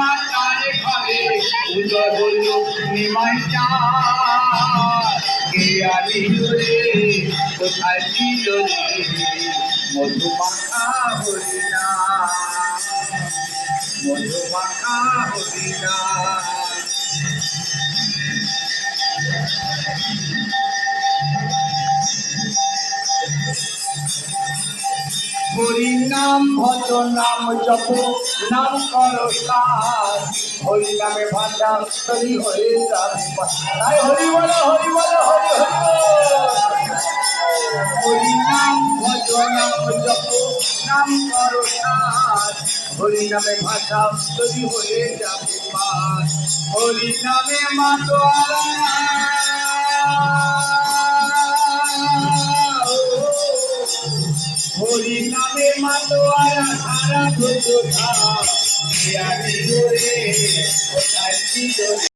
মাতার ঘরে উদয় হল নিমাই চাঁদ। কে আনিল রে কোথায় ছিল রে মধুমাখা হরিনাম, মধুমাখা হরিনাম। হরি নাম ভজ নাম জপ নাম করো সার, হরি নামে ভান্ডা তরি হয়ে যাবে। তাই হরি বলো হরি বলো হরি হরি হরি নাম ভজ নাম জপ নাম করো সার, হরি নামে ভান্ডা তরি হয়ে যাবে পার। হরি নামে মাতোয়ারা হরি নামে মাতোয়ারা সারা ধুতো ধাম। কোথায় ছিল